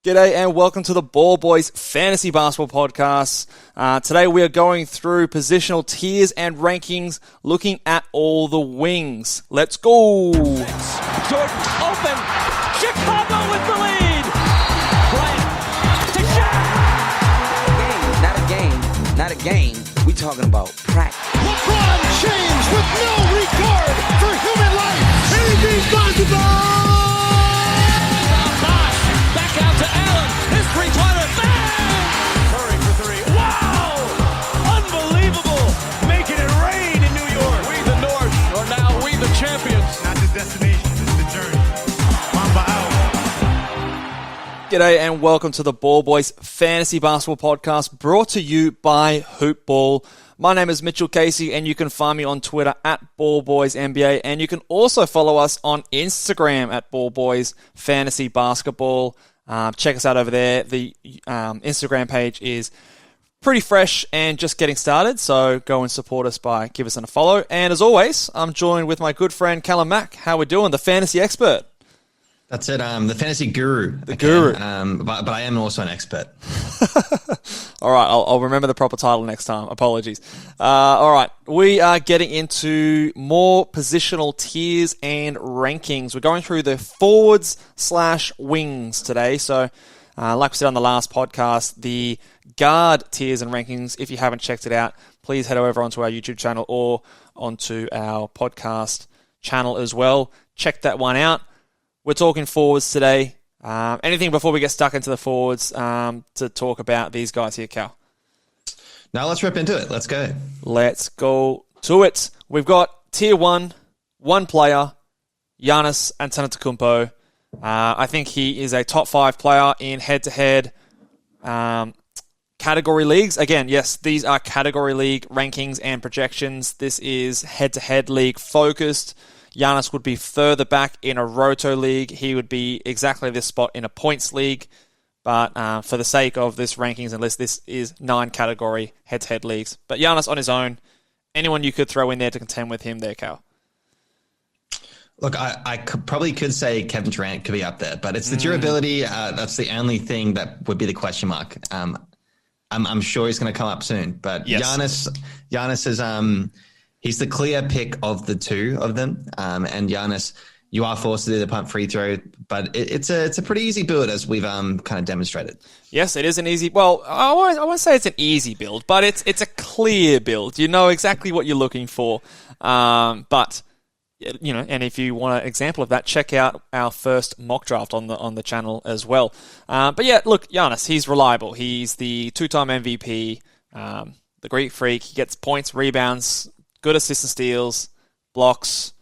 G'day and welcome to the Ball Boys Fantasy Basketball Podcast. Today we are going through positional tiers and rankings, looking at all the wings. Let's go! Jordan open. Chicago with the lead. Bryant to Shaq. Not a game. We talking about practice. LeBron James with no regard for human life. Anything's possible. Back out to Allen. His three-pointer. Bang! Murray for three. Wow! Unbelievable. Making it rain in New York. We the North are now we the champions. Not the destination, it's the journey. Mamba out. G'day and welcome to the Ball Boys Fantasy Basketball Podcast, brought to you by Hoopball. My name is Mitchell Casey, and you can find me on Twitter at BallBoysNBA, and you can also follow us on Instagram at Ball Boys Fantasy Basketball. Check us out over there. The Instagram page is pretty fresh and just getting started, so go and support us by giving us a follow. And as always, I'm joined with my good friend Callum Mack. How we doing? The fantasy expert. That's it. The fantasy guru. The guru. But I am also an expert. All right, I'll remember the proper title next time. Apologies. All right, we are getting into more positional tiers and rankings. We're going through the forwards/wings today. So, like we said on the last podcast, the guard tiers and rankings, if you haven't checked it out, please head over onto our YouTube channel or onto our podcast channel as well. Check that one out. We're talking forwards today. Anything before we get stuck into the forwards to talk about these guys here, Cal? Now let's rip into it. Let's go. Let's go to it. We've got tier one player, Giannis Antetokounmpo. I think he is a top 5 player in head-to-head category leagues. Again, yes, these are category league rankings and projections. This is head-to-head league focused. Giannis would be further back in a roto league. He would be exactly this spot in a points league. But for the sake of this rankings and list, this is 9 category head-to-head leagues. But Giannis on his own, anyone you could throw in there to contend with him there, Cal? Look, I probably could say Kevin Durant could be up there, but it's the durability. That's the only thing that would be the question mark. I'm sure he's going to come up soon. But yes. Giannis is... He's the clear pick of the two of them. And Giannis, you are forced to do the punt free throw, but it's a pretty easy build, as we've kind of demonstrated. Yes, it is an easy... Well, I won't say it's an easy build, but it's a clear build. You know exactly what you're looking for. But, you know, and if you want an example of that, check out our first mock draft on the channel as well. But yeah, look, Giannis, he's reliable. He's the 2-time MVP, the Greek freak. He gets points, rebounds, good assist and steals, blocks,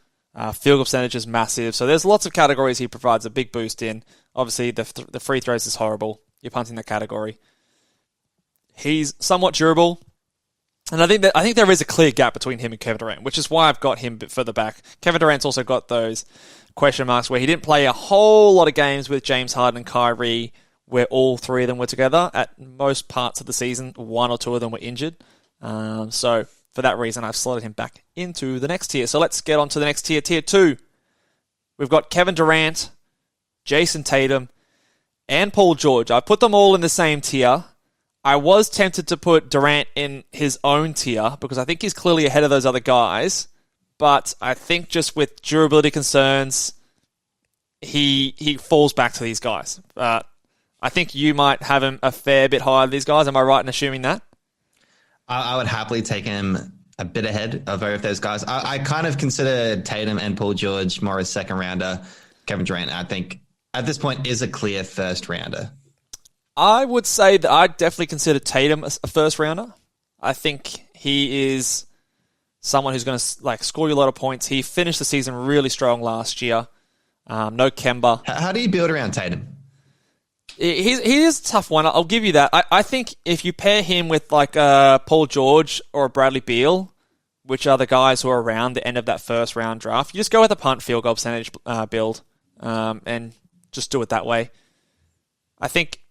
field goal percentage is massive. So there's lots of categories he provides a big boost in. Obviously, the free throws is horrible. You're punting that category. He's somewhat durable. And I think there is a clear gap between him and Kevin Durant, which is why I've got him a bit further back. Kevin Durant's also got those question marks where he didn't play a whole lot of games with James Harden and Kyrie, where all 3 of them were together. At most parts of the season, 1 or 2 of them were injured. So for that reason, I've slotted him back into the next tier. So let's get on to the next tier, tier 2. We've got Kevin Durant, Jason Tatum, and Paul George. I put them all in the same tier. I was tempted to put Durant in his own tier because I think he's clearly ahead of those other guys. But I think just with durability concerns, he falls back to these guys. I think you might have him a fair bit higher than these guys. Am I right in assuming that? I would happily take him a bit ahead of both of those guys. I kind of consider Tatum and Paul George more as second rounder. Kevin Durant, I think, at this point, is a clear first rounder. I would say that I'd definitely consider Tatum a first rounder. I think he is someone who's going to score you a lot of points. He finished the season really strong last year. No Kemba. How do you build around Tatum? He is a tough one. I'll give you that. I think if you pair him with Paul George or Bradley Beal, which are the guys who are around the end of that first round draft, you just go with a punt field goal percentage build and just do it that way. I think,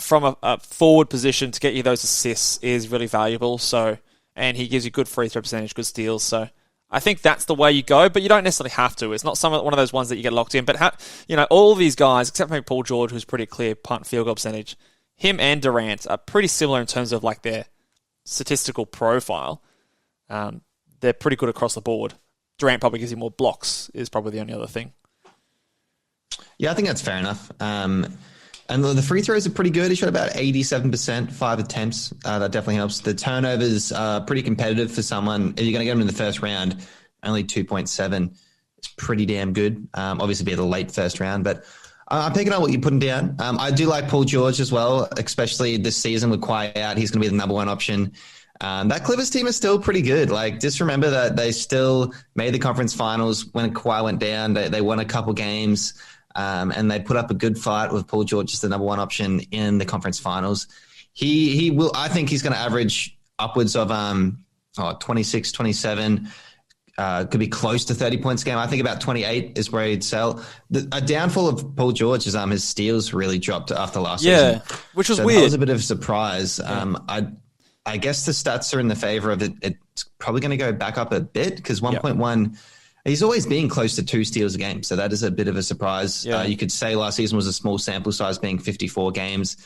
from a forward position to get you those assists is really valuable. So, and he gives you good free throw percentage, good steals. So I think that's the way you go, but you don't necessarily have to. It's not one of those ones that you get locked in. But, all these guys, except for maybe Paul George, who's pretty clear punt field goal percentage, him and Durant are pretty similar in terms of like their statistical profile. They're pretty good across the board. Durant probably gives you more blocks, is probably the only other thing. Yeah, I think that's fair enough. And the free throws are pretty good. He shot about 87%, 5 attempts. That definitely helps. The turnovers are pretty competitive for someone. If you're going to get him in the first round, only 2.7 is pretty damn good. Obviously, be the late first round, but I'm picking up what you're putting down. I do like Paul George as well, especially this season with Kawhi out. He's going to be the number one option. That Clippers team is still pretty good. Like, just remember that they still made the conference finals when Kawhi went down. They won a couple games. And they put up a good fight with Paul George as the number one option in the conference finals. He will. I think he's going to average upwards of 26, 27. Could be close to 30 points a game. I think about 28 is where he'd sell. A downfall of Paul George is his steals really dropped after last season. Yeah, which was so weird. That was a bit of a surprise. Yeah. I guess the stats are in the favor of it. It's probably going to go back up a bit because 1.1. He's always been close to 2 steals a game, so that is a bit of a surprise. Yeah. You could say last season was a small sample size, being 54 games.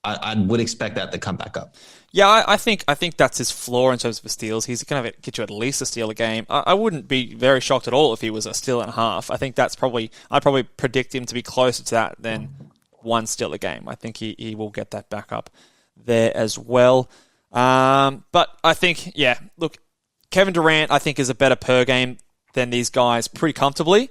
I would expect that to come back up. Yeah, I think that's his floor in terms of his steals. He's going to get you at least a steal a game. I wouldn't be very shocked at all if he was a steal and a half. I think I'd probably predict him to be closer to that than 1 steal a game. I think he will get that back up there as well. But I think, look, Kevin Durant, I think, is a better per game than these guys pretty comfortably.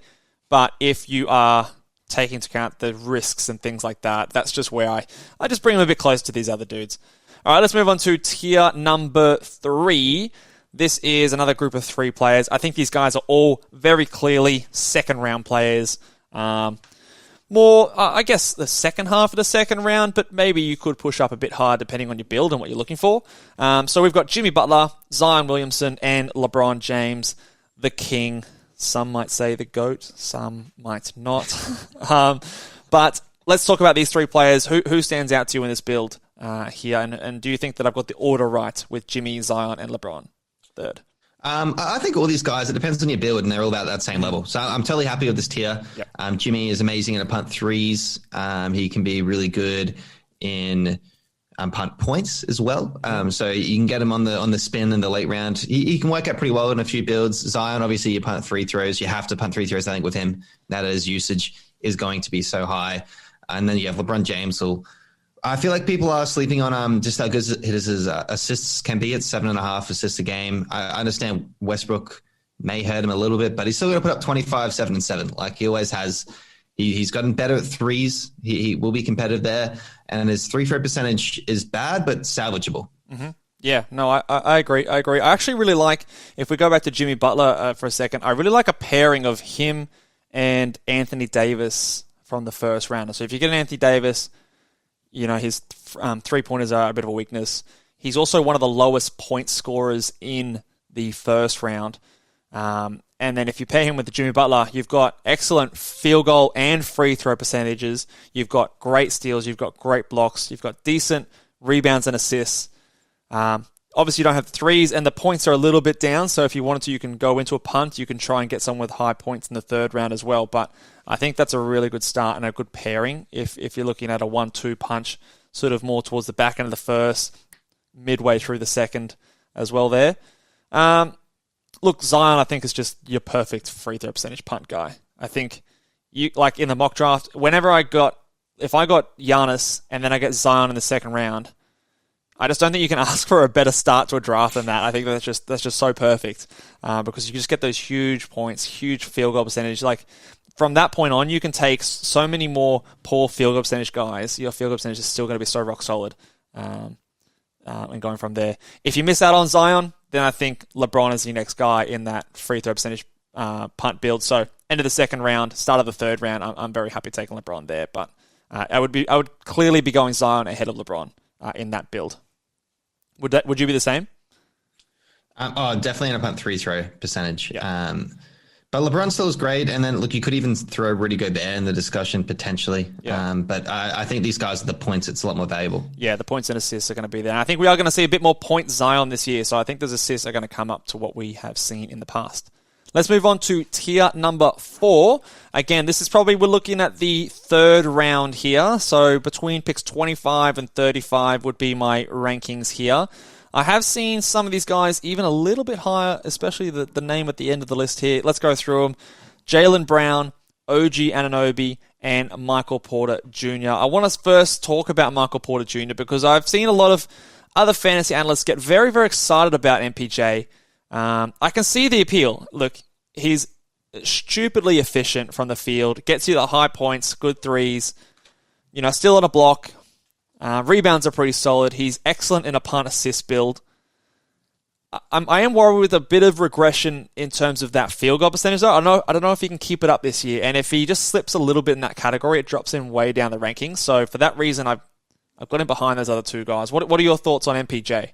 But if you are taking into account the risks and things like that, that's just where I just bring them a bit closer to these other dudes. All right, let's move on to tier number 3. This is another group of 3 players. I think these guys are all very clearly second-round players. More, I guess, the second half of the second round, but maybe you could push up a bit higher depending on your build and what you're looking for. So we've got Jimmy Butler, Zion Williamson, and LeBron James, the king. Some might say the GOAT, some might not. But let's talk about these 3 players. Who stands out to you in this build here? And do you think that I've got the order right with Jimmy, Zion, and LeBron third? I think all these guys, it depends on your build, and they're all about that same level. So I'm totally happy with this tier. Yep. Jimmy is amazing in a punt threes. He can be really good in punt points as well. So you can get him on the spin in the late round. He can work out pretty well in a few builds. Zion, obviously, you punt free throws. You have to punt free throws, I think, with him. That his usage is going to be so high. And then you have LeBron James. I feel like people are sleeping on just how good his assists can be at 7.5 assists a game. I understand Westbrook may hurt him a little bit, but he's still going to put up 25, 7, and 7. Like he always has. He's gotten better at threes. He will be competitive there. And his 3-throw percentage is bad, but salvageable. Mm-hmm. Yeah, no, I agree. I actually really like, if we go back to Jimmy Butler for a second, I really like a pairing of him and Anthony Davis from the first round. So if you get an Anthony Davis, his 3-pointers are a bit of a weakness. He's also one of the lowest point scorers in the first round. And then if you pair him with the Jimmy Butler, you've got excellent field goal and free throw percentages. You've got great steals. You've got great blocks. You've got decent rebounds and assists. Obviously, you don't have the threes, and the points are a little bit down. So if you wanted to, you can go into a punt. You can try and get someone with high points in the third round as well. But I think that's a really good start and a good pairing if you're looking at a 1-2 punch, sort of more towards the back end of the first, midway through the second as well there. Look, Zion, I think, is just your perfect free throw percentage punt guy. I think, like in the mock draft, if I got Giannis and then I get Zion in the second round, I just don't think you can ask for a better start to a draft than that. I think that's just so perfect because you just get those huge points, huge field goal percentage. Like from that point on, you can take so many more poor field goal percentage guys. Your field goal percentage is still going to be so rock solid. And going from there, if you miss out on Zion, then I think LeBron is the next guy in that free throw percentage punt build. So end of the second round, start of the third round, I'm very happy taking LeBron there. But I would clearly be going Zion ahead of LeBron in that build. Would you be the same? Definitely in a punt free throw percentage. Yeah. But LeBron still is great. And then, look, you could even throw Rudy Gobert in the discussion potentially. Yeah. But I think these guys are the points. It's a lot more valuable. Yeah, the points and assists are going to be there. And I think we are going to see a bit more point Zion this year. So I think those assists are going to come up to what we have seen in the past. Let's move on to tier number 4. Again, this is probably, we're looking at the third round here. So between picks 25 and 35 would be my rankings here. I have seen some of these guys even a little bit higher, especially the name at the end of the list here. Let's go through them. Jaylen Brown, OG Anunoby, and Michael Porter Jr. I want to first talk about Michael Porter Jr. because I've seen a lot of other fantasy analysts get very, very excited about MPJ. I can see the appeal. Look, he's stupidly efficient from the field, gets you the high points, good threes, still on a block. Rebounds are pretty solid. He's excellent in a punt assist build. I am worried with a bit of regression in terms of that field goal percentage, though. I don't know if he can keep it up this year, and if he just slips a little bit in that category, it drops him way down the rankings. So for that reason, I've got him behind those other two guys. What are your thoughts on MPJ?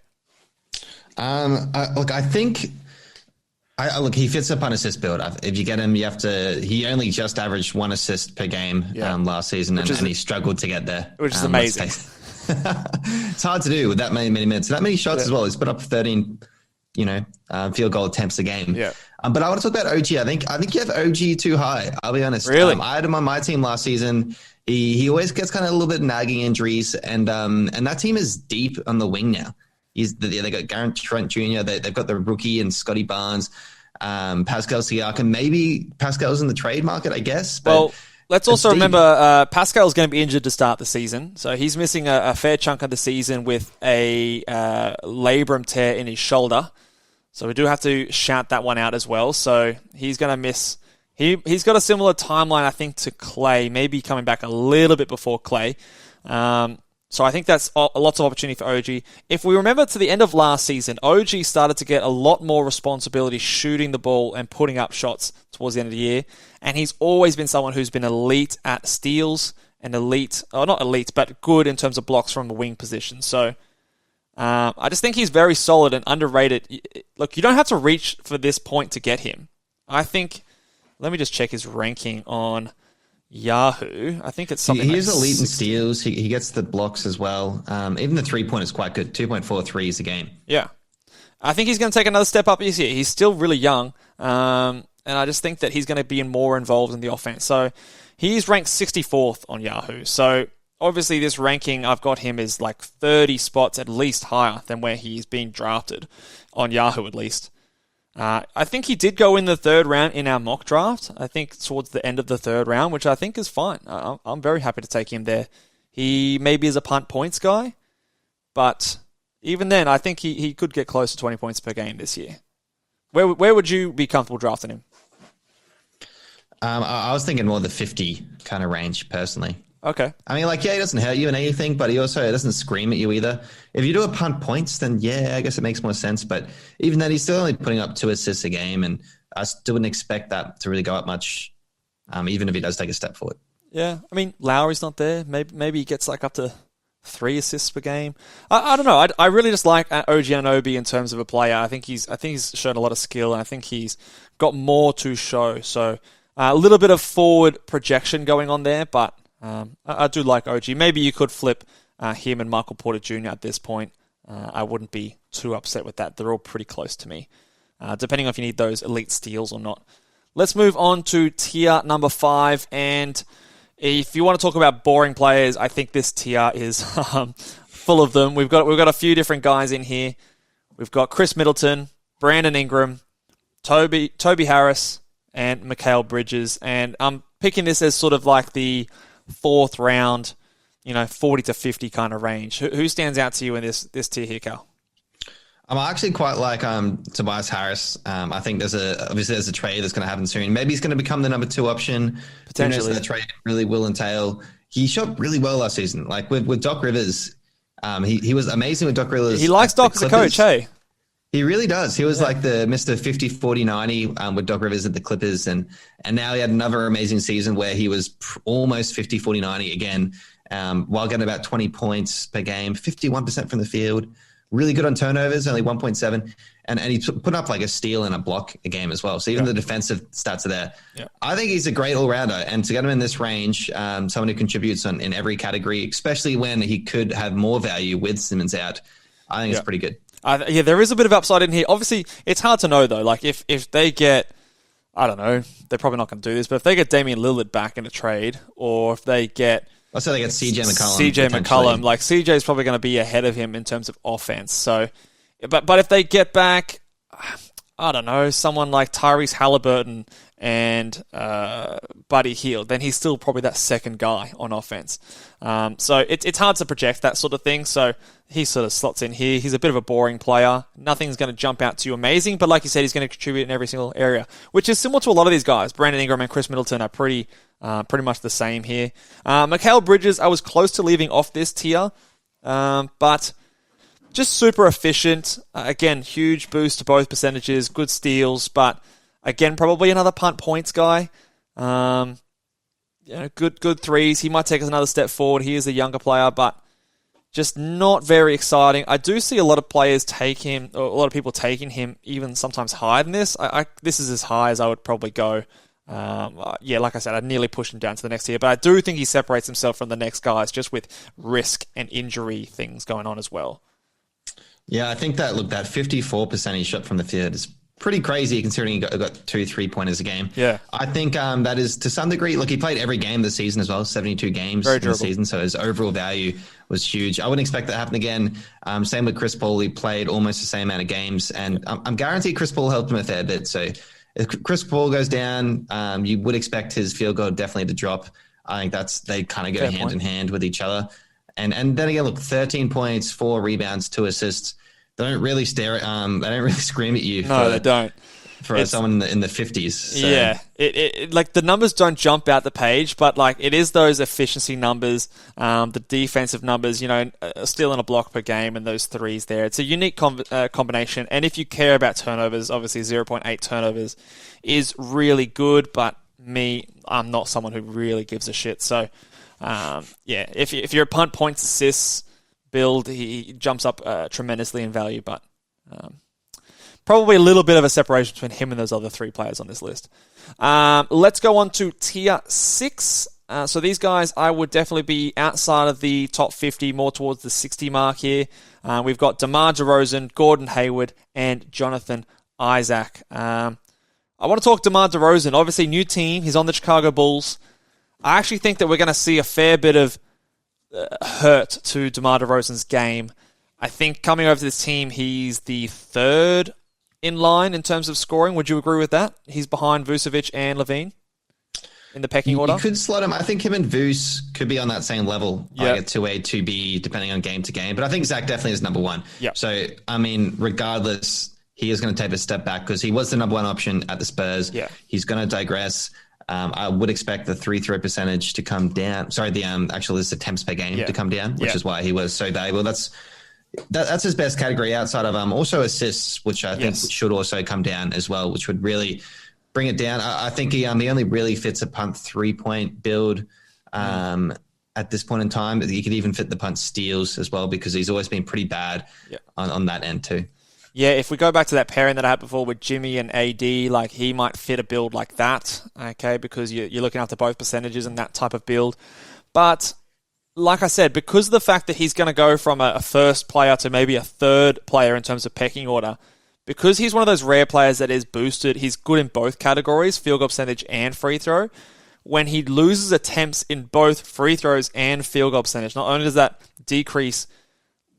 I think he fits the punt assist build. If you get him, you have to. He only just averaged 1 assist per game last season, and he struggled to get there, which is amazing. It's hard to do with that many minutes, that many shots as well. He's put up 13. Field goal attempts a game. Yeah. But I want to talk about OG. I think you have OG too high. I'll be honest. Really? I had him on my team last season. He always gets kind of a little bit nagging injuries, and that team is deep on the wing now. They got Garrett Trent Jr. They've got the rookie and Scotty Barnes, Pascal Siakam. Maybe Pascal's in the trade market, I guess. But let's also remember Pascal's going to be injured to start the season, so he's missing a fair chunk of the season with a labrum tear in his shoulder. So we do have to shout that one out as well. So he's going to miss. He's got a similar timeline, I think, to Clay, maybe coming back a little bit before Clay. So I think that's lots of opportunity for OG. If we remember to the end of last season, OG started to get a lot more responsibility shooting the ball and putting up shots towards the end of the year. And he's always been someone who's been elite at steals and not elite, but good in terms of blocks from the wing position. So I just think he's very solid and underrated. Look, you don't have to reach for this point to get him. I think, let me just check his ranking on Yahoo. I think it's something He is elite in steals. He gets the blocks as well. Even the 3-point is quite good. 2.4 threes a game. Yeah. I think he's going to take another step up this year. He's still really young. And I just think that he's going to be more involved in the offense. So he's ranked 64th on Yahoo. So obviously this ranking, I've got him as like 30 spots at least higher than where he's being drafted on Yahoo at least. I think he did go in the third round in our mock draft. I think towards the end of the third round, which I think is fine. I'm very happy to take him there. He maybe is a punt points guy, but even then, I think he could get close to 20 points per game this year. Where would you be comfortable drafting him? I was thinking more the 50 kind of range personally. Okay. I mean, he doesn't hurt you in anything, but he also doesn't scream at you either. If you do a punt points, then yeah, I guess it makes more sense. But even then, he's still only putting up 2 assists a game, and I still wouldn't expect that to really go up much, even if he does take a step forward. Yeah, I mean, Lowry's not there. Maybe he gets up to 3 assists per game. I don't know. I really just like OG Anunoby in terms of a player. I think he's shown a lot of skill, and I think he's got more to show. So a little bit of forward projection going on there, but I do like OG. Maybe you could flip him and Michael Porter Jr. at this point. I wouldn't be too upset with that. They're all pretty close to me, depending on if you need those elite steals or not. Let's move on to tier number 5. And if you want to talk about boring players, I think this tier is full of them. We've got a few different guys in here. We've got Chris Middleton, Brandon Ingram, Toby Harris, and Mikal Bridges. And I'm picking this as sort of like the 4th round, 40 to 50 kind of range. Who stands out to you in this tier here, Cal? I'm actually quite like Tobias Harris. I think there's a trade that's going to happen soon. Maybe he's going to become the number 2 option. Potentially, the trade really will entail. He shot really well last season. Like with Doc Rivers, he was amazing with Doc Rivers. He likes Doc as a coach, hey? He really does. He was like the Mr. 50, 40, 90 with Doc Rivers at the Clippers. And now he had another amazing season where he was almost 50, 40, 90 again, while getting about 20 points per game, 51% from the field. Really good on turnovers, only 1.7. And he put up like a steal and a block a game as well. So even the defensive stats are there. Yeah. I think he's a great all-rounder. And to get him in this range, someone who contributes in every category, especially when he could have more value with Simmons out, I think it's pretty good. There is a bit of upside in here. Obviously, it's hard to know, though. Like, if they get I don't know, they're probably not going to do this, but if they get Damian Lillard back in a trade, or if they get... I'll say they get CJ McCollum. CJ McCollum, like CJ is probably going to be ahead of him in terms of offense. So, but if they get back, I don't know, someone like Tyrese Halliburton and Buddy Hield, then he's still probably that second guy on offense. So it's hard to project that sort of thing. So he sort of slots in here. He's a bit of a boring player. Nothing's going to jump out to you amazing, but like you said, he's going to contribute in every single area, which is similar to a lot of these guys. Brandon Ingram and Chris Middleton are pretty much the same here. Mikal Bridges, I was close to leaving off this tier, but just super efficient. Again, huge boost to both percentages, good steals, but again, probably another punt points guy. Good threes. He might take us another step forward. He is a younger player, but just not very exciting. I do see a lot of players take him, or a lot of people taking him even sometimes higher than this. This is as high as I would probably go. Like I said, I'd nearly push him down to the next tier, but I do think he separates himself from the next guys just with risk and injury things going on as well. Yeah, I think that 54% he shot from the field is pretty crazy considering he got 2 3-pointers a game. Yeah. I think that is to some degree, look, he played every game this season as well, 72 games in the season, so his overall value was huge. I wouldn't expect that to happen again. Same with Chris Paul. He played almost the same amount of games, and I'm guaranteed Chris Paul helped him a fair bit. So if Chris Paul goes down, you would expect his field goal definitely to drop. I think they kind of go hand in hand with each other. And then again, look, 13 points, 4 rebounds, 2 assists. They don't really stare at, they don't really scream at you. No, they don't. For someone in the 50s. So. Yeah. It like the numbers don't jump out the page, but like it is those efficiency numbers, the defensive numbers, stealing a block per game and those threes there. It's a unique combination. And if you care about turnovers, obviously 0.8 turnovers is really good, but I'm not someone who really gives a shit. So, if you're a punt points assists build, he jumps up tremendously in value, but probably a little bit of a separation between him and those other 3 players on this list. Let's go on to tier 6. So these guys, I would definitely be outside of the top 50, more towards the 60 mark here. We've got DeMar DeRozan, Gordon Hayward, and Jonathan Isaac. I want to talk DeMar DeRozan. Obviously, new team. He's on the Chicago Bulls. I actually think that we're going to see a fair bit of hurt to DeMar DeRozan's game. I think coming over to this team, he's the 3rd in line in terms of scoring. Would you agree with that? He's behind Vucevic and Levine in the pecking order. You could slot him. I think him and Vuce could be on that same level, like a 2A, 2B, depending on game to game. But I think Zach definitely is number 1. Yep. So, I mean, regardless, he is going to take a step back because he was the number 1 option at the Spurs. Yeah. He's going to digress. I would expect the 3-throw percentage to come down. Sorry, the actual list of attempts per game to come down, which is why he was so valuable. That's his best category outside of also assists, which I think should also come down as well, which would really bring it down. I think he only really fits a punt 3-point build at this point in time. He could even fit the punt steals as well because he's always been pretty bad on that end too. Yeah, if we go back to that pairing that I had before with Jimmy and AD, like he might fit a build like that, okay, because you're looking after both percentages and that type of build. But like I said, because of the fact that he's going to go from a first player to maybe a 3rd player in terms of pecking order, because he's one of those rare players that is boosted, he's good in both categories, field goal percentage and free throw. When he loses attempts in both free throws and field goal percentage, not only does that decrease,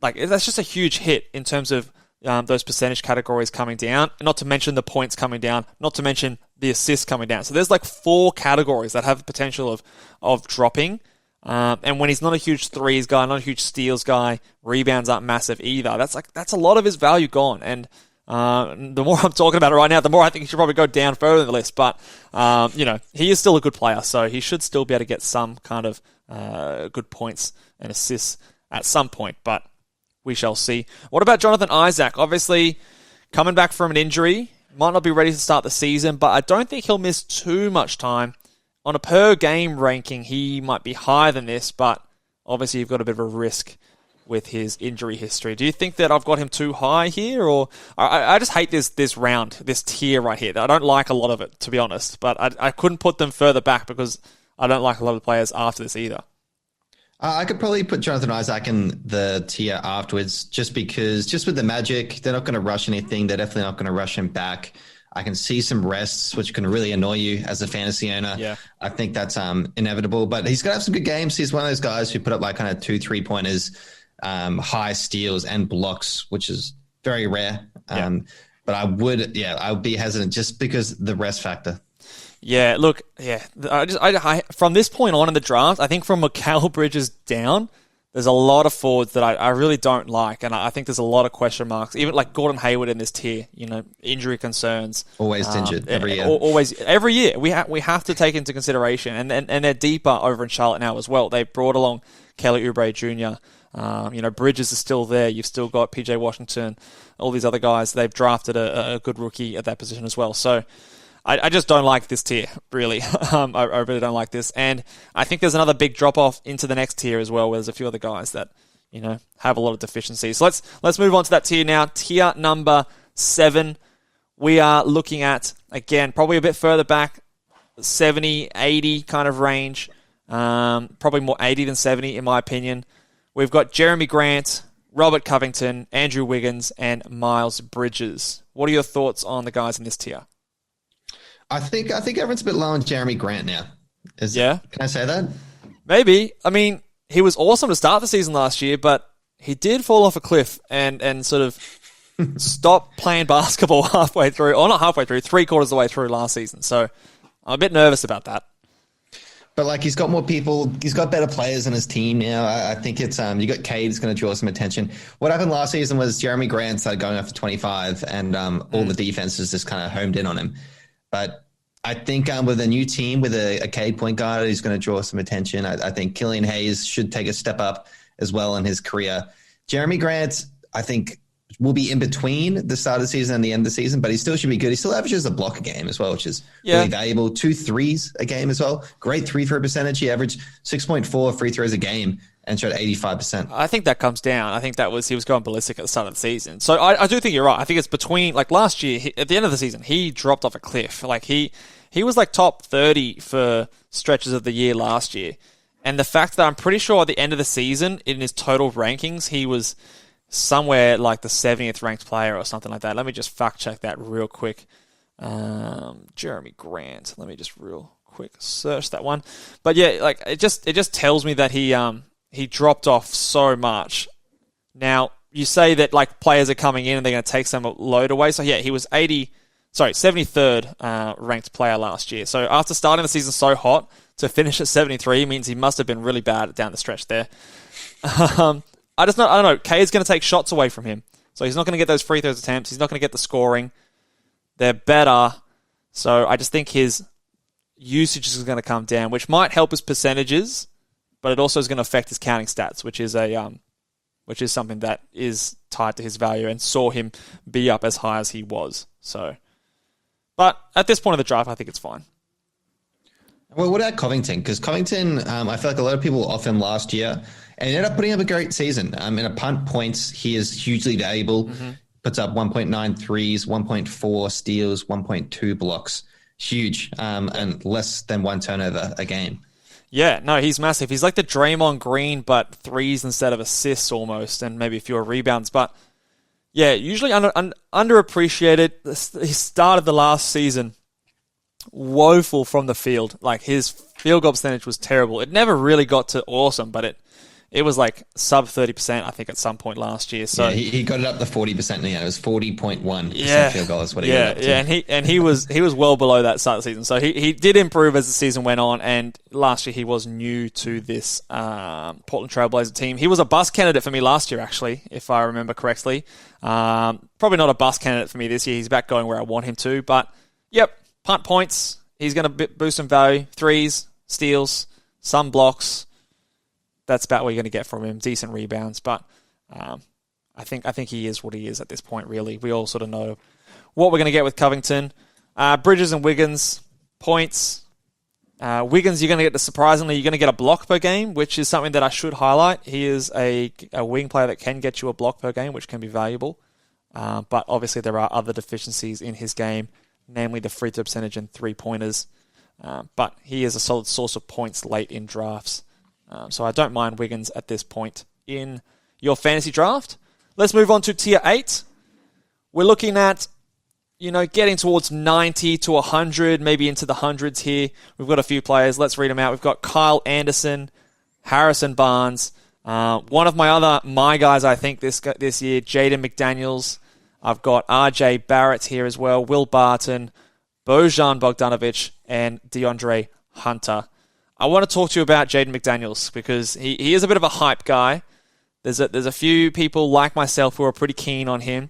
like that's just a huge hit in terms of those percentage categories coming down, not to mention the points coming down, not to mention the assists coming down. So there's like 4 categories that have the potential of dropping. And when he's not a huge threes guy, not a huge steals guy, rebounds aren't massive either. That's a lot of his value gone. And the more I'm talking about it right now, the more I think he should probably go down further in the list. But he is still a good player, so he should still be able to get some kind of good points and assists at some point. But we shall see. What about Jonathan Isaac? Obviously, coming back from an injury, might not be ready to start the season, but I don't think he'll miss too much time. On a per-game ranking, he might be higher than this, but obviously you've got a bit of a risk with his injury history. Do you think that I've got him too high here? Or I just hate this round, this tier right here. I don't like a lot of it, to be honest, but I couldn't put them further back because I don't like a lot of the players after this either. I could probably put Jonathan Isaac in the tier afterwards just because, just with the Magic, they're not going to rush anything. They're definitely not going to rush him back. I can see some rests, which can really annoy you as a fantasy owner. Yeah. I think that's inevitable, but he's going to have some good games. He's one of those guys who put up like kind of 2 3-pointers, high steals and blocks, which is very rare. But I would be hesitant just because the rest factor. Yeah, look, I from this point on in the draft, I think from Mikal Bridges down, there's a lot of forwards that I really don't like, and I think there's a lot of question marks. Even like Gordon Hayward in this tier, injury concerns. Always injured every year. Every year. We have to take into consideration, and they're deeper over in Charlotte now as well. They brought along Kelly Oubre Jr., Bridges is still there. You've still got PJ Washington, all these other guys. They've drafted a good rookie at that position as well. So I just don't like this tier, really. I really don't like this. And I think there's another big drop-off into the next tier as well, where there's a few other guys that, have a lot of deficiencies. So let's move on to that tier now. Tier number 7. We are looking at, again, probably a bit further back, 70, 80 kind of range. Probably more 80 than 70, in my opinion. We've got Jeremy Grant, Robert Covington, Andrew Wiggins, and Miles Bridges. What are your thoughts on the guys in this tier? I think everyone's a bit low on Jeremy Grant now. Can I say that? Maybe. I mean, he was awesome to start the season last year, but he did fall off a cliff and sort of stop playing basketball halfway through, or not halfway through, 3/4 of the way through last season. So I'm a bit nervous about that. But like he's got more people, he's got better players in his team now. I think it's you got Cade who's going to draw some attention. What happened last season was Jeremy Grant started going after 25, and all the defenses just kind of homed in on him. But I think with a new team with a Cade point guard, he's going to draw some attention. I think Killian Hayes should take a step up as well in his career. Jeremy Grant, I think, will be in between the start of the season and the end of the season, but he still should be good. He still averages a block a game as well, which is really valuable. 2 threes a game as well. Great 3-throw percentage. He averaged 6.4 free throws a game and shot 85%. I think that comes down. I think he was going ballistic at the start of the season. So I do think you're right. I think it's between, like last year, at the end of the season, he dropped off a cliff. Like he was like top 30 for stretches of the year last year. And the fact that I'm pretty sure at the end of the season, in his total rankings, he was somewhere like the 70th ranked player or something like that. Let me just fact check that real quick. Jeremy Grant. Let me just real quick search that one. But yeah, like it just tells me that he dropped off so much. Now, you say that like players are coming in and they're going to take some load away. So yeah, he was 73rd ranked player last year. So after starting the season so hot, to finish at 73 means he must have been really bad down the stretch there. I don't know. Kay is going to take shots away from him. So he's not going to get those free throws attempts. He's not going to get the scoring. They're better. So I just think his usage is going to come down, which might help his percentages, but it also is going to affect his counting stats, which is something that is tied to his value and saw him be up as high as he was. So, but at this point of the draft, I think it's fine. Well, what about Covington? Because Covington, I feel like a lot of people were off him last year, and he ended up putting up a great season. In a punt points, he is hugely valuable. Mm-hmm. Puts up 1.9 threes, 1.4 steals, 1.2 blocks. Huge, and less than 1 turnover a game. Yeah, no, he's massive. He's like the Draymond Green, but threes instead of assists almost, and maybe fewer rebounds. But yeah, usually underappreciated. He started the last season woeful from the field. Like his field goal percentage was terrible. It never really got to awesome, but it was like sub 30%, I think, at some point last year. So yeah, he got it up to 40%. It was 40.1% field goal is what he got up to. Yeah, and he was well below that start of the season. So he did improve as the season went on, and last year he was new to this Portland Trailblazer team. He was a bust candidate for me last year, actually, if I remember correctly. Probably not a bust candidate for me this year. He's back going where I want him to, but yep. Punt points, he's going to boost some value. Threes, steals, some blocks. That's about what you're going to get from him. Decent rebounds, but I think he is what he is at this point, really. We all sort of know what we're going to get with Covington. Bridges and Wiggins, points. Wiggins, you're going to get a block per game, which is something that I should highlight. He is a wing player that can get you a block per game, which can be valuable. But obviously there are other deficiencies in his game, namely the free throw percentage and 3-pointers. But he is a solid source of points late in drafts. So I don't mind Wiggins at this point in your fantasy draft. Let's move on to Tier 8. We're looking at getting towards 90 to 100, maybe into the hundreds here. We've got a few players. Let's read them out. We've got Kyle Anderson, Harrison Barnes. One of my guys, I think, this year, Jaden McDaniels. I've got RJ Barrett here as well, Will Barton, Bojan Bogdanovic, and DeAndre Hunter. I want to talk to you about Jaden McDaniels because he is a bit of a hype guy. There's a few people like myself who are pretty keen on him.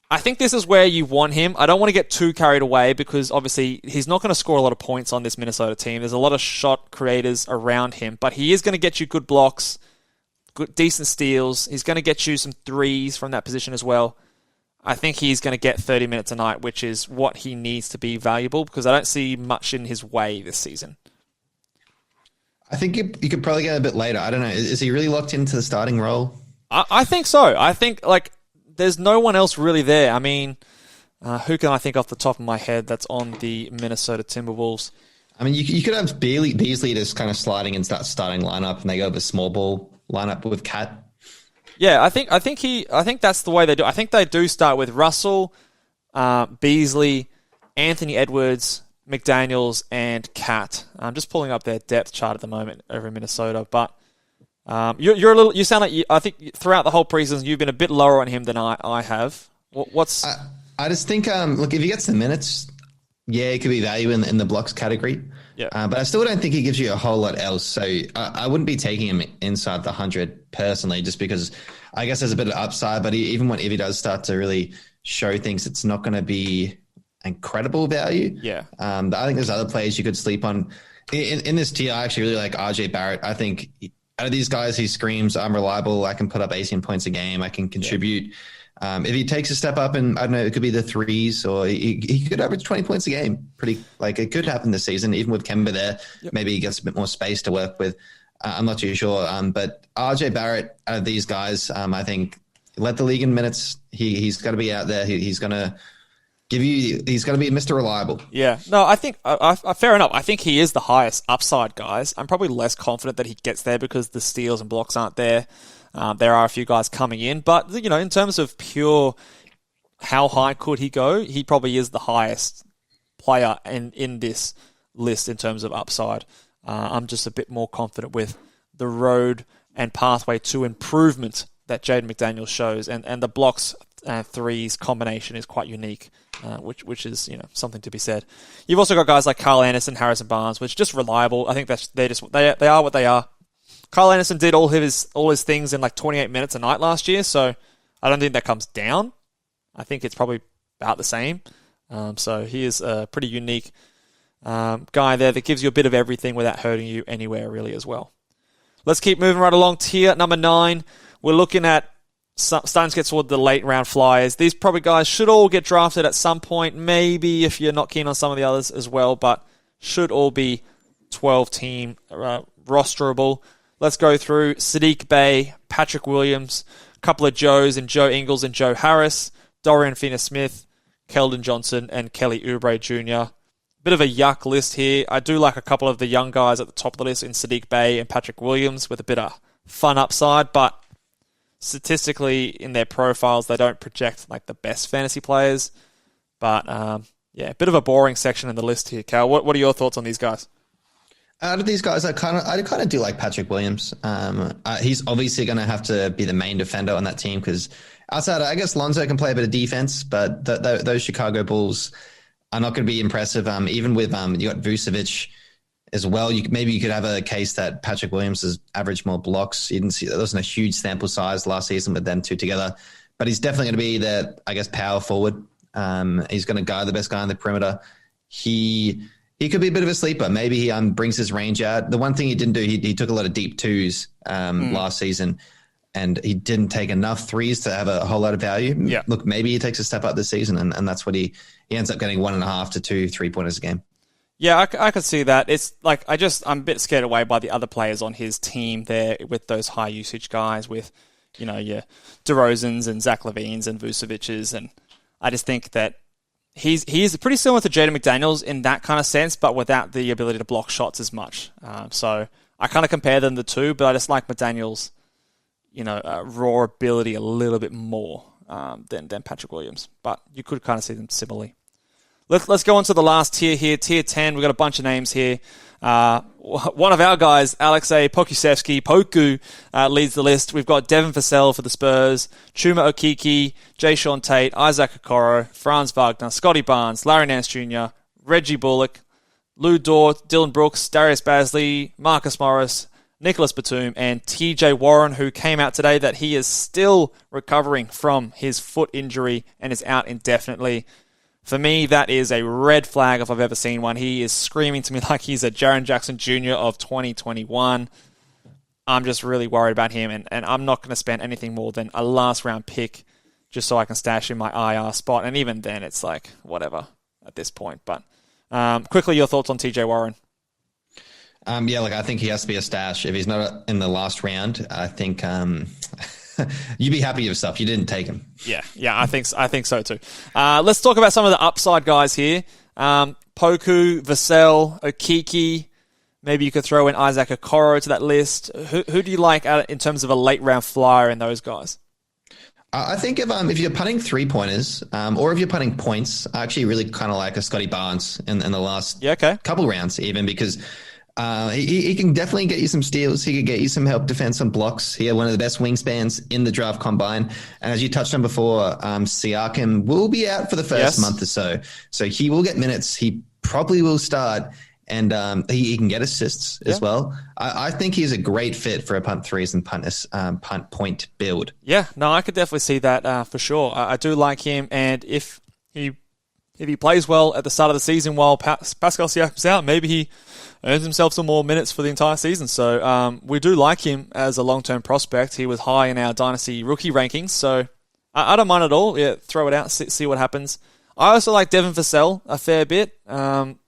I think this is where you want him. I don't want to get too carried away because obviously he's not going to score a lot of points on this Minnesota team. There's a lot of shot creators around him, but he is going to get you good blocks, good decent steals. He's going to get you some threes from that position as well. I think he's going to get 30 minutes a night, which is what he needs to be valuable because I don't see much in his way this season. I think you could probably get a bit later. I don't know. Is he really locked into the starting role? I think so. I think there's no one else really there. I mean, who can I think off the top of my head that's on the Minnesota Timberwolves? I mean, you could have Beasley just kind of sliding into that starting lineup, and they go with a small ball lineup with Cat. Yeah, I think that's the way they do. I think they do start with Russell, Beasley, Anthony Edwards, McDaniels, and Cat. I'm just pulling up their depth chart at the moment over in Minnesota, but you're a little. You sound like I think throughout the whole preseason you've been a bit lower on him than I have. What's? I just think look, if he gets the minutes, yeah, it could be value in the blocks category. Yeah. But I still don't think he gives you a whole lot else. So I wouldn't be taking him inside the 100 personally, just because I guess there's a bit of upside. But if he does start to really show things, it's not going to be incredible value. Yeah. I think there's other players you could sleep on in this tier. I actually really like RJ Barrett. I think out of these guys, he screams, I'm reliable. I can put up 18 points a game. I can contribute. Yeah. If he takes a step up and I don't know, it could be the threes or he could average 20 points a game. It could happen this season, even with Kemba there. Yep. Maybe he gets a bit more space to work with. I'm not too sure. But RJ Barrett, out of these guys, I think let the league in minutes. He's got to be out there. He's going to he's going to be Mr. Reliable. Yeah. No, I think fair enough. I think he is the highest upside, guys. I'm probably less confident that he gets there because the steals and blocks aren't there. There are a few guys coming in, but in terms of pure how high could he go, he probably is the highest player in this list in terms of upside. I'm just a bit more confident with the road and pathway to improvement that Jaden McDaniels shows, and the blocks threes combination is quite unique, which is something to be said. You've also got guys like Kyle Anderson, Harrison Barnes, which are just reliable. I think they are what they are. Kyle Anderson did all his things in 28 minutes a night last year, so I don't think that comes down. I think it's probably about the same. So he is a pretty unique guy there that gives you a bit of everything without hurting you anywhere really as well. Let's keep moving right along. Tier number 9, we're looking at starting to get toward the late round flyers. These probably guys should all get drafted at some point, maybe if you're not keen on some of the others as well, but should all be 12-team rosterable. Let's go through Sadiq Bey, Patrick Williams, a couple of Joes and Joe Ingles and Joe Harris, Dorian Finney-Smith, Keldon Johnson, and Kelly Oubre Jr. Bit of a yuck list here. I do like a couple of the young guys at the top of the list in Sadiq Bey and Patrick Williams with a bit of fun upside, but statistically in their profiles, they don't project the best fantasy players. But a bit of a boring section in the list here. Cal, what are your thoughts on these guys? Out of these guys, I kind of do like Patrick Williams. He's obviously going to have to be the main defender on that team because outside, I guess Lonzo can play a bit of defense, but those Chicago Bulls are not going to be impressive. Even with you got Vucevic as well. Maybe you could have a case that Patrick Williams has averaged more blocks. You didn't see there wasn't a huge sample size last season with them two together, but he's definitely going to be the power forward. He's going to guard the best guy on the perimeter. He could be a bit of a sleeper. Maybe he brings his range out. The one thing he didn't do, he took a lot of deep twos last season, and he didn't take enough threes to have a whole lot of value. Yeah. Look, maybe he takes a step up this season, and that's what he ends up getting 1.5 to 2 3-pointers a game. Yeah, I could see that. It's I'm a bit scared away by the other players on his team there with those high usage guys with, your DeRozans and Zach LaVines and Vucevic's, and I just think that He's pretty similar to Jaden McDaniels in that kind of sense, but without the ability to block shots as much. So I kind of compare them the two, but I just like McDaniels, raw ability a little bit more than Patrick Williams. But you could kind of see them similarly. Let's go on to the last tier here, tier 10. We've got a bunch of names here. One of our guys, Alexei Poku, leads the list. We've got Devin Vassell for the Spurs, Chuma Okeke, Jay Sean Tate, Isaac Okoro, Franz Wagner, Scotty Barnes, Larry Nance Jr., Reggie Bullock, Lou Dort, Dylan Brooks, Darius Basley, Marcus Morris, Nicholas Batum, and TJ Warren, who came out today that he is still recovering from his foot injury and is out indefinitely. For me, that is a red flag if I've ever seen one. He is screaming to me like he's a Jaren Jackson Jr. of 2021. I'm just really worried about him, and I'm not going to spend anything more than a last-round pick just so I can stash in my IR spot. And even then, it's like, whatever at this point. But quickly, your thoughts on TJ Warren? I think he has to be a stash. If he's not in the last round, I think you'd be happy with yourself. You didn't take him. Yeah, I think so too. Let's talk about some of the upside guys here. Poku, Vassell, Okeke. Maybe you could throw in Isaac Okoro to that list. Who do you like in terms of a late round flyer in those guys? I think if you're putting 3-pointers, or if you're putting points, I actually really kind of like a Scotty Barnes in the last couple rounds, even because he can definitely get you some steals. He could get you some help defense on blocks. He had one of the best wingspans in the draft combine. And as you touched on before, Siakam will be out for the first month or so. So he will get minutes. He probably will start. And he can get assists as well. I think he's a great fit for a punt threes and punt point build. Yeah, no, I could definitely see that for sure. I do like him. And if he plays well at the start of the season while Pascal Siakam's out, maybe he earns himself some more minutes for the entire season. So we do like him as a long-term prospect. He was high in our Dynasty rookie rankings. So I don't mind at all. Yeah, throw it out, see what happens. I also like Devin Vassell a fair bit.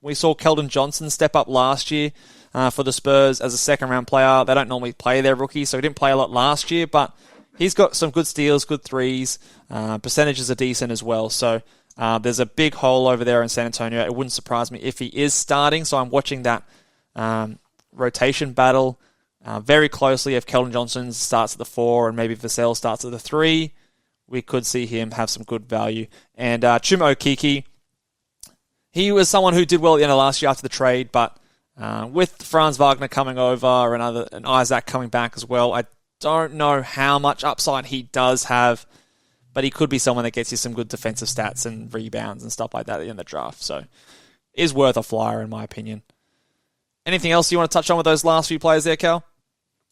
We saw Keldon Johnson step up last year for the Spurs as a second-round player. They don't normally play their rookies, so he didn't play a lot last year, but he's got some good steals, good threes. Percentages are decent as well. So there's a big hole over there in San Antonio. It wouldn't surprise me if he is starting, so I'm watching that rotation battle very closely. If Keldon Johnson starts at the 4 and maybe Vassell starts at the 3, we could see him have some good value. And Chuma Okeke, he was someone who did well at the end of last year after the trade, but with Franz Wagner coming over and Isaac coming back as well, I don't know how much upside he does have, but he could be someone that gets you some good defensive stats and rebounds and stuff like that in the draft. So is worth a flyer in my opinion. Anything else you want to touch on with those last few players there, Cal?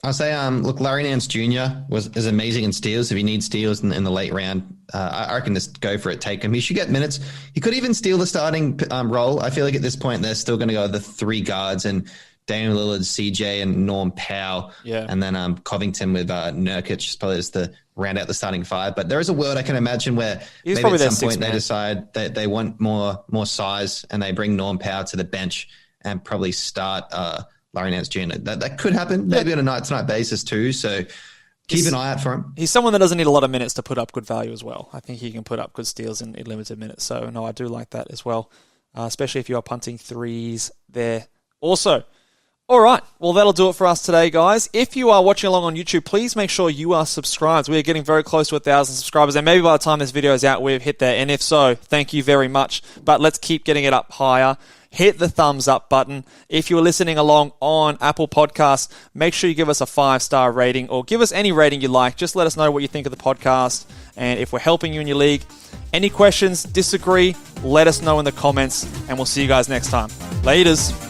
I'll say, look, Larry Nance Jr. is amazing in steals. If you need steals in the late round, I reckon just go for it. Take him. He should get minutes. He could even steal the starting role. I feel like at this point they're still going to go the 3 guards and Damian Lillard, CJ, and Norm Powell. Yeah. And then Covington with Nurkic is probably just to round out the starting 5. But there is a world I can imagine where maybe at some point they decide that they want more size and they bring Norm Powell to the bench and probably start Larry Nance Jr. That could happen, maybe on a night-to-night basis too. So keep an eye out for him. He's someone that doesn't need a lot of minutes to put up good value as well. I think he can put up good steals in limited minutes. So, no, I do like that as well, especially if you are punting threes there also. All right, well, that'll do it for us today, guys. If you are watching along on YouTube, please make sure you are subscribed. We are getting very close to 1,000 subscribers, and maybe by the time this video is out, we've hit there. And if so, thank you very much. But let's keep getting it up higher. Hit the thumbs up button. If you're listening along on Apple Podcasts, make sure you give us a 5-star rating or give us any rating you like. Just let us know what you think of the podcast and if we're helping you in your league. Any questions, disagree, let us know in the comments, and we'll see you guys next time. Laters.